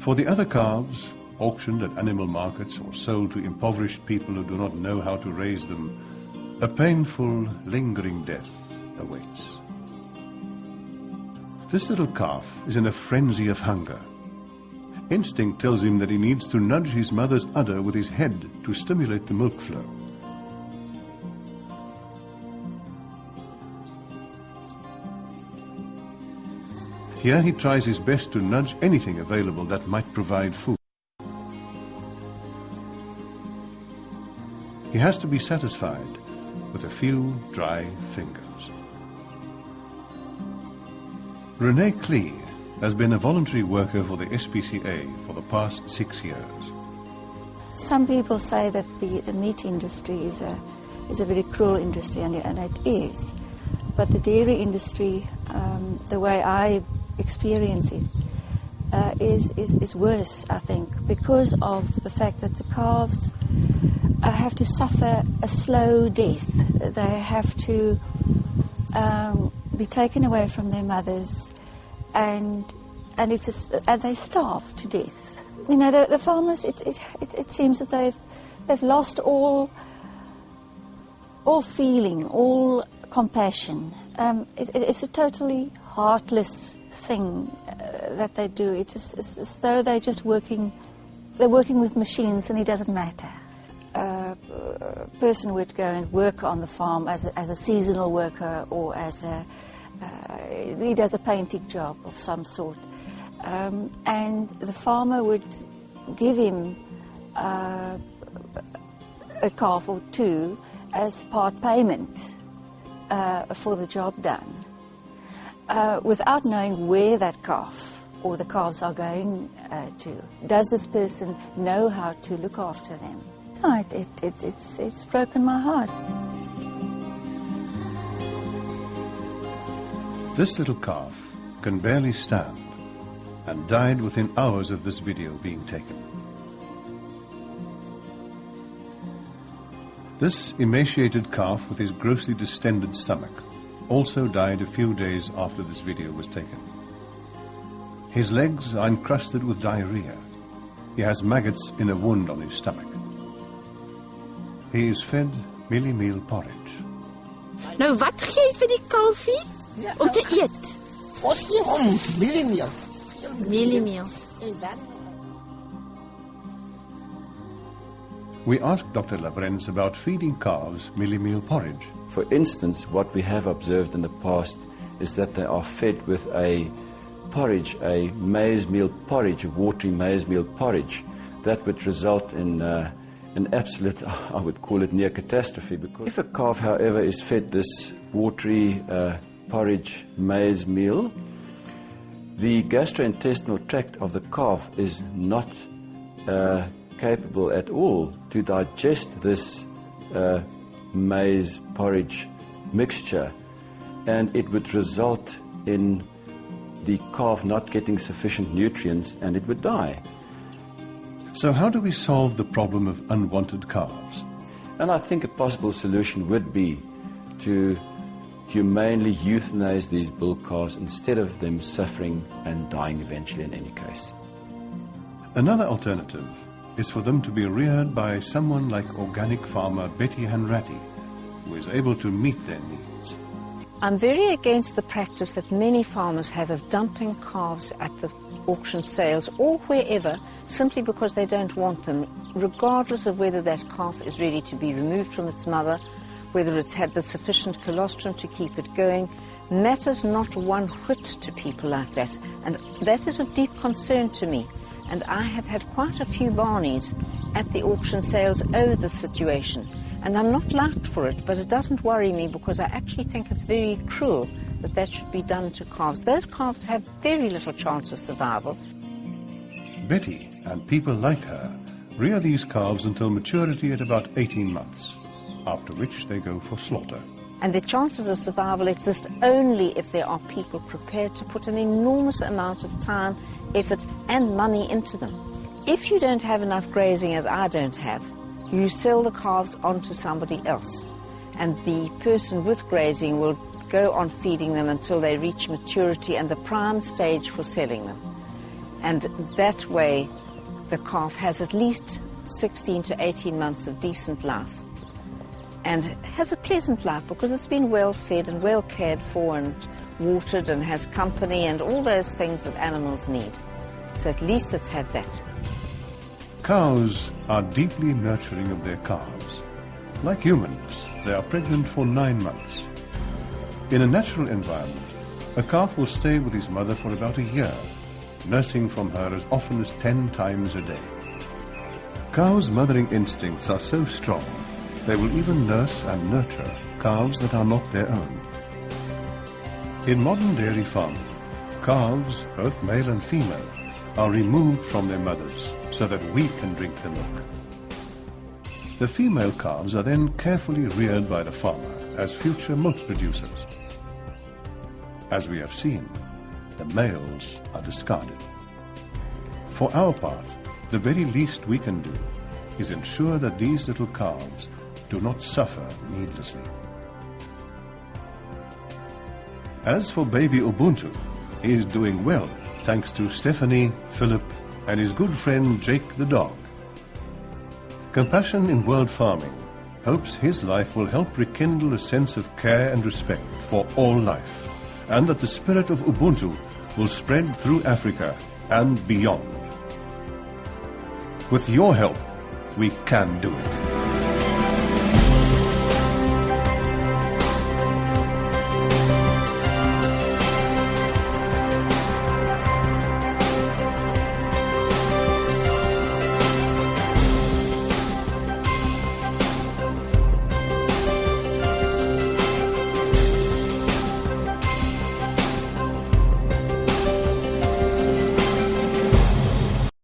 For the other calves, auctioned at animal markets or sold to impoverished people who do not know how to raise them, a painful, lingering death awaits. This little calf is in a frenzy of hunger. Instinct tells him that he needs to nudge his mother's udder with his head to stimulate the milk flow. Here he tries his best to nudge anything available that might provide food. He has to be satisfied with a few dry fingers. Renee Klee has been a voluntary worker for the SPCA for the past 6 years. Some people say that the meat industry is a very cruel industry, and it is. But the dairy industry, the way I experience it, is worse, I think, because of the fact that the calves have to suffer a slow death. They have to be taken away from their mothers, and they starve to death. You know, the farmers. It seems that they've lost all feeling, all compassion. It's a totally heartless thing that they do. It's as though they're just working. They're working with machines, and it doesn't matter. A person would go and work on the farm as a seasonal worker, or he does a painting job of some sort, and the farmer would give him a calf or two as part payment for the job done, without knowing where that calf or the calves are going to. Does this person know how to look after them? No, it's broken my heart. This little calf can barely stand and died within hours of this video being taken. This emaciated calf with his grossly distended stomach also died a few days after this video was taken. His legs are encrusted with diarrhea. He has maggots in a wound on his stomach. He is fed mielie meal porridge. Nou, wat gee jy vir die kalfie? Om te eet? Ons gee hom mieliemeel. Mieliemeel. We asked Dr. Labrens about feeding calves mielie meal porridge. For instance, what we have observed in the past is that they are fed with a porridge, a maize meal porridge, a watery maize meal porridge. That would result in an absolute, I would call it near catastrophe, because if a calf, however, is fed this watery porridge maize meal, the gastrointestinal tract of the calf is not capable at all to digest this maize porridge mixture, and it would result in the calf not getting sufficient nutrients, and it would die. So how do we solve the problem of unwanted calves? And I think a possible solution would be to humanely euthanize these bull calves instead of them suffering and dying eventually in any case. Another alternative is for them to be reared by someone like organic farmer Betty Hanratty, who is able to meet their needs. I'm very against the practice that many farmers have of dumping calves at the auction sales or wherever simply because they don't want them, regardless of whether that calf is ready to be removed from its mother, whether it's had the sufficient colostrum to keep it going, matters not one whit to people like that, and that is of deep concern to me. And I have had quite a few Barneys at the auction sales over the situation, and I'm not liked for it, but it doesn't worry me because I actually think it's very cruel that that should be done to calves. Those calves have very little chance of survival. Betty and people like her rear these calves until maturity at about 18 months, after which they go for slaughter. And the chances of survival exist only if there are people prepared to put an enormous amount of time, effort and money into them. If you don't have enough grazing, as I don't have, you sell the calves on to somebody else, and the person with grazing will go on feeding them until they reach maturity and the prime stage for selling them. And that way, the calf has at least 16 to 18 months of decent life and has a pleasant life because it's been well fed and well cared for and watered and has company and all those things that animals need. So at least it's had that. Cows are deeply nurturing of their calves. Like humans, they are pregnant for 9 months. In a natural environment, a calf will stay with his mother for about a year, nursing from her as often as 10 times a day. Cows' mothering instincts are so strong, they will even nurse and nurture calves that are not their own. In modern dairy farming, calves, both male and female, are removed from their mothers so that we can drink the milk. The female calves are then carefully reared by the farmer as future milk producers. As we have seen, the males are discarded. For our part, the very least we can do is ensure that these little calves do not suffer needlessly. As for baby Ubuntu, he is doing well thanks to Stephanie, Philip, and his good friend Jake the dog. Compassion in World Farming hopes his life will help rekindle a sense of care and respect for all life, and that the spirit of Ubuntu will spread through Africa and beyond. With your help, we can do it.